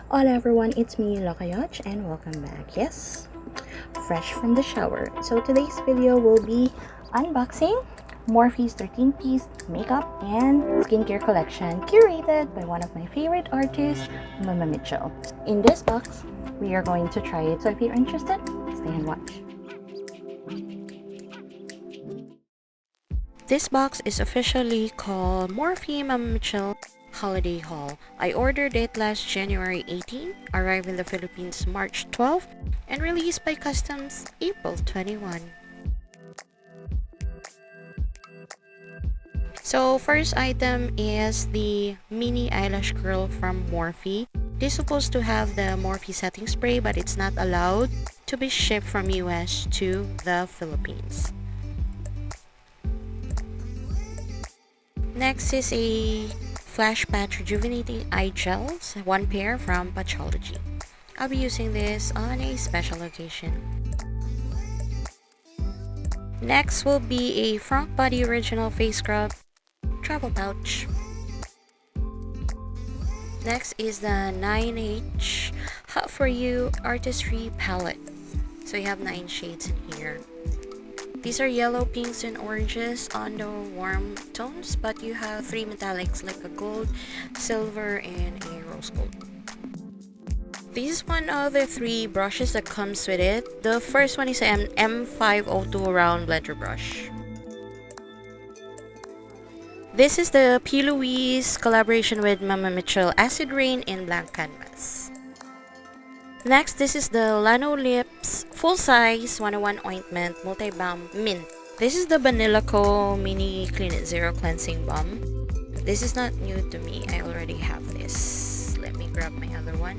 Hola everyone, it's me, Lakayach, and welcome back. Yes, fresh from the shower. So today's video will be unboxing Morphe's 13-piece makeup and skincare collection curated by one of my favorite artists, Mmmmitchell. In this box, we are going to try it. So if you're interested, stay and watch. This box is officially called Morphe Mmmmitchell Holiday Haul. I ordered it last January 18, arrived in the Philippines March 12, and released by customs April 21. So first item is the Mini Eyelash Curl from Morphe. This is supposed to have the Morphe setting spray, but it's not allowed to be shipped from US to the Philippines. Next is a Flashpatch Rejuvenating Eye Gels, one pair from Patchology. I'll be using this on a special occasion. Next will be a Front Body Original Face Scrub Travel Pouch. Next is the 9H Hot For You Artistry Palette. So you have 9 shades in here. These are yellow, pinks, and oranges on the warm tones, but you have 3 metallics like a gold, silver, and a rose gold. This is one of the 3 brushes that comes with it. The first one is an M502 round blender brush. This is the P. Louise collaboration with Mmmmitchell Acid Rain in Blank Canvas. Next, this is the Lanolips full-size 101 Ointment Multi-Balm Mint. This is the Banila Mini Clean It Zero Cleansing Balm. This is not new to me. I already have this. Let me grab my other one.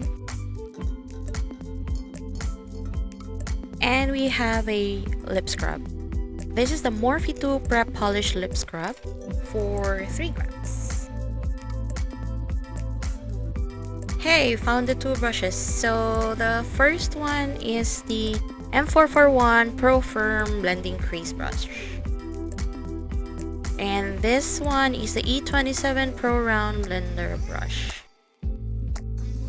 And we have a lip scrub. This is the Morphe 2 Prep Polish Lip Scrub for 3 grams. Hey, found the 2 brushes. So the first one is the M441 Pro Firm Blending Crease Brush. And this one is the E27 Pro Round Blender Brush.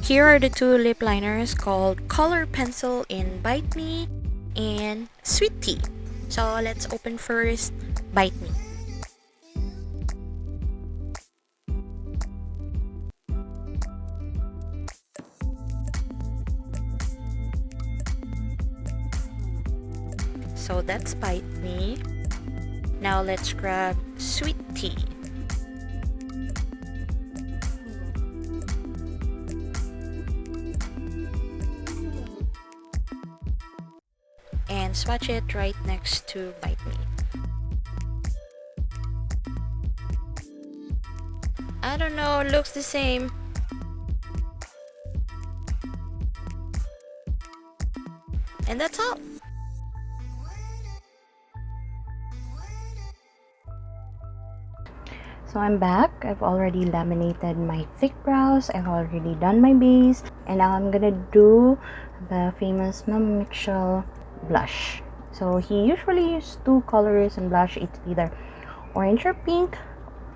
Here are the 2 lip liners called Color Pencil in Bite Me and Sweet Tea. So let's open first Bite Me. So that's Bite Me. Now let's grab Sweet Tea. And swatch it right next to Bite Me. I don't know, it looks the same. And that's all. So I'm back. I've already laminated my thick brows. I've already done my base. And now I'm gonna do the famous Mmmmitchell blush. So he usually uses 2 colors in blush. It's either orange or pink,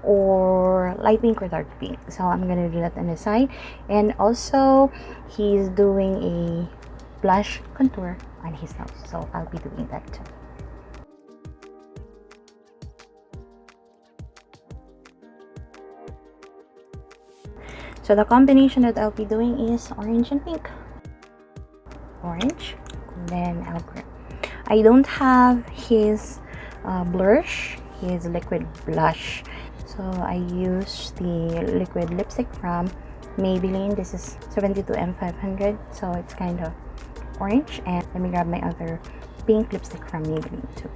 or light pink or dark pink. So I'm gonna do that on the side. And also he's doing a blush contour on his nose. So I'll be doing that too. So the combination that I'll be doing is orange and pink. Orange, and then I'll grab. I don't have his blush, his liquid blush. So I use the liquid lipstick from Maybelline. This is 72 M500. So it's kind of orange. And let me grab my other pink lipstick from Maybelline too.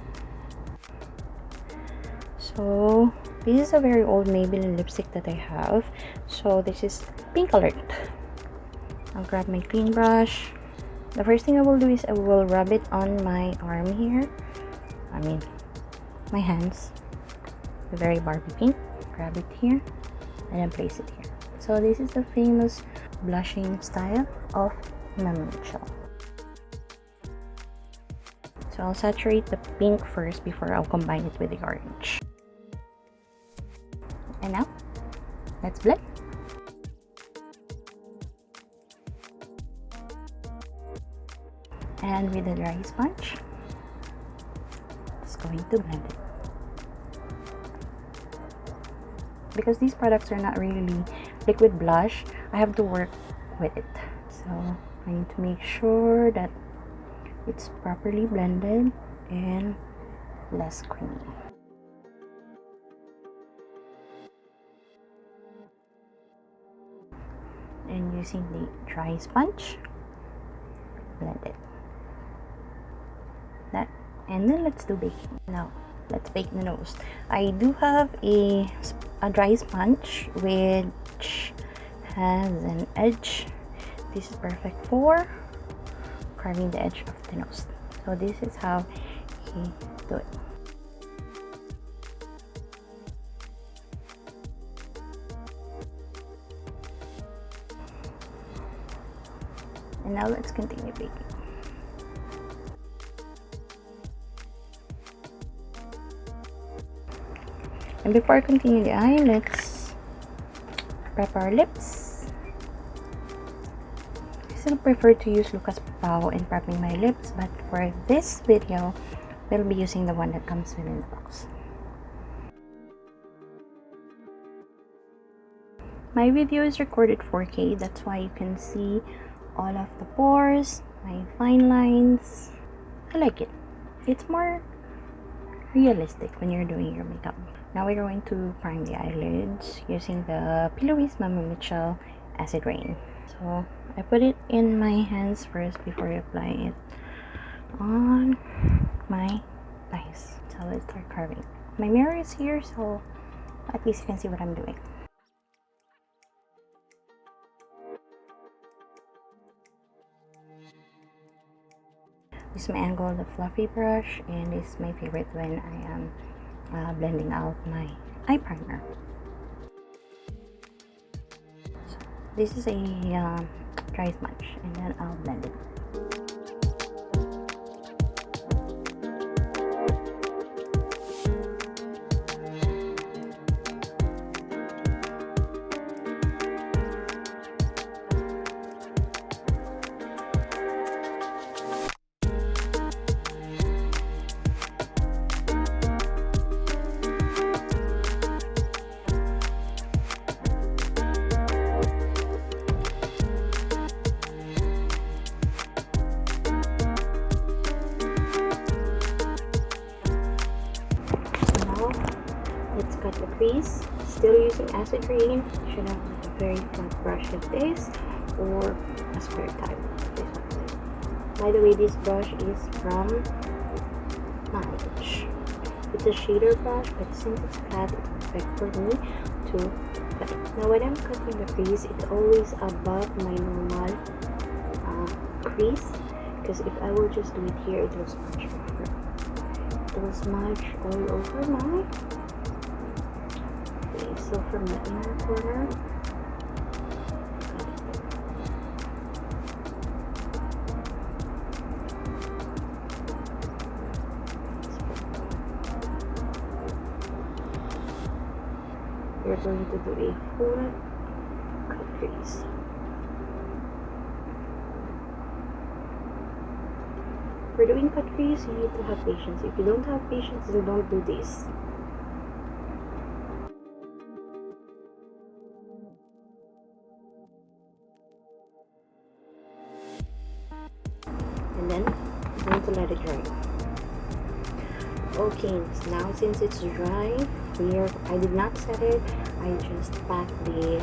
So this is a very old Maybelline lipstick that I have. So this is Pink Alert. I'll grab my clean brush. The first thing I will do is I will rub it on my arm here. My hands. The very Barbie pink. Grab it here and then place it here. So this is the famous blushing style of Mmmmitchell. So I'll saturate the pink first before I'll combine it with the orange. And now, let's blend. And with the dry sponge, just going to blend it. Because these products are not really liquid blush, I have to work with it. So I need to make sure that it's properly blended and less creamy. And using the dry sponge, blend it. That, and then let's do baking. Now let's bake the nose. I do have a dry sponge which has an edge. This is perfect for carving the edge of the nose. So this is how he do it. And now let's continue baking. And before I continue the eye, let's prep our lips. I still prefer to use Lucas Pao in prepping my lips, but for this video, we'll be using the one that comes within the box. My video is recorded 4K, that's why you can see all of the pores, my fine lines. I like it. It's more realistic when you're doing your makeup. Now we're going to prime the eyelids using the Mmmmitchell Acid Rain. So I put it in my hands first before I apply it on my eyes. So let's start carving. My mirror is here, so at least you can see what I'm doing. This is my angle, the fluffy brush, and this is my favorite when I am blending out my eye primer. So this is a dry sponge, and then I'll blend it. Let's cut the crease. Still using acid rain. Should have a very flat brush like this, or a square type. This one. By the way, this brush is from Lanolips. It's a shader brush, but since it's flat, it's perfect for me to cut it. Now when I'm cutting the crease, it's always above my normal crease, because if I will just do it here, it will smudge. It will smudge all over my. So from the inner corner, we're going to do a full cut crease. For doing cut crease, you need to have patience. If you don't have patience, then don't do this. And then I'm going to let it dry. Okay, now since it's dry, I did not set it, I just packed the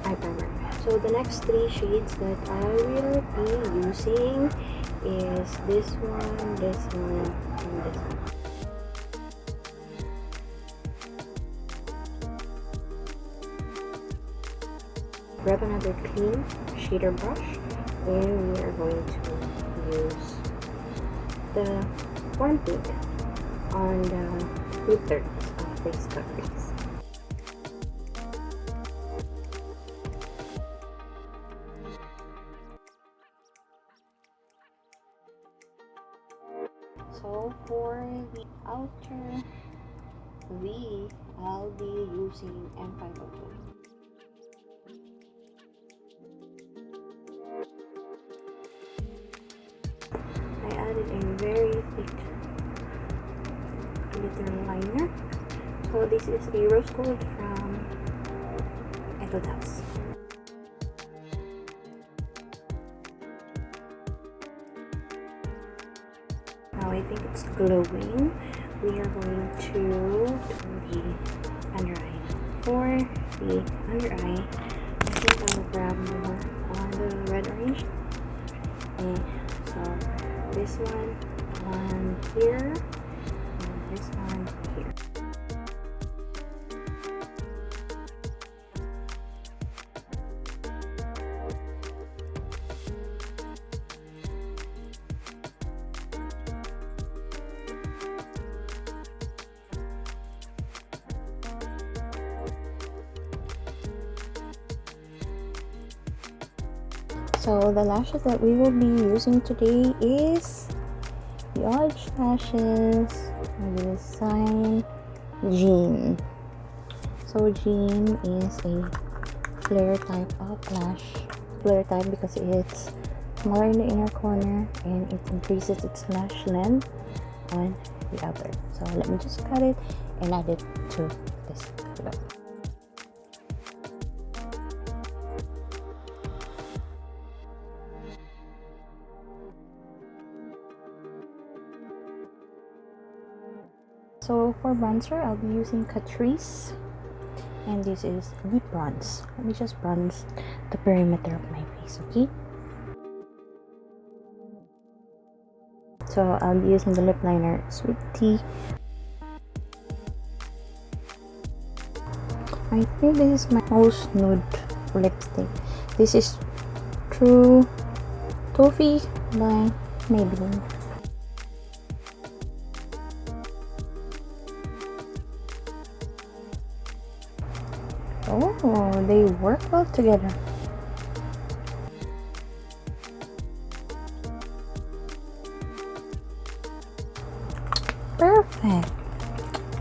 eye primer. So the next three shades that I will be using is this one, and this one. Grab another clean shader brush, and we are going to use the warm pink on the 2/3 of this crease. So for the outer V, I'll be using M502. outer liner. So this is a rose gold from Etude House. Now I think it's glowing. We are going to do the under eye. For the under eye, I think I will grab more on the red orange. Okay, so this one here, and this one here. So the lashes that we will be using today is the Orange Lashes design Jean. So Jean is a flare type of lash. Flare type because it's smaller in the inner corner and it increases its lash length on the outer. So let me just cut it and add it to this look. So for bronzer, I'll be using Crease, and this is deep bronze. Let me just bronze the perimeter of my face, okay? So I'll be using the lip liner Sweet Tea. I think this is my most nude lipstick. This is True Toffee by Maybelline. Oh, they work well together. Perfect.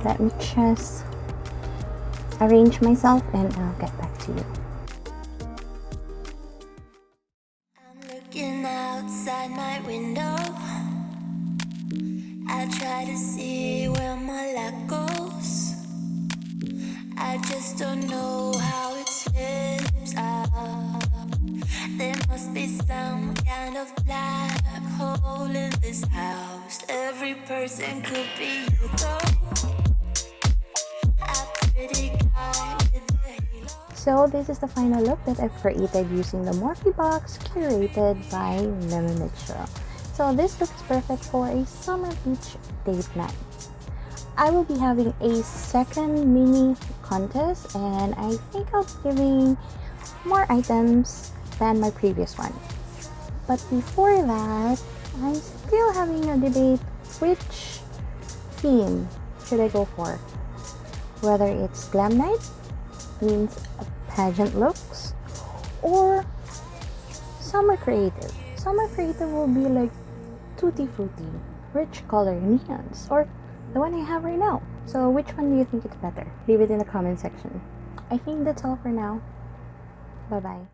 Let me just arrange myself and I'll get back to you. I'm looking outside my window. I try to see where my light goes. I just don't know how it slips out. There must be some kind of black hole in this house. Every person could be you, though. A pretty guy with a halo. So this is the final look that I've created using the Morphe box curated by Mmmmitchell. So this looks perfect for a summer beach date night. I will be having a second mini contest and I think I'll be giving more items than my previous one. But before that, I'm still having a debate which theme should I go for. Whether it's glam night, means pageant looks, or summer creative. Summer creative will be like tutti frutti, rich color neons, or the one I have right now. So which one do you think is better? Leave it in the comment section. I think that's all for now. Bye bye.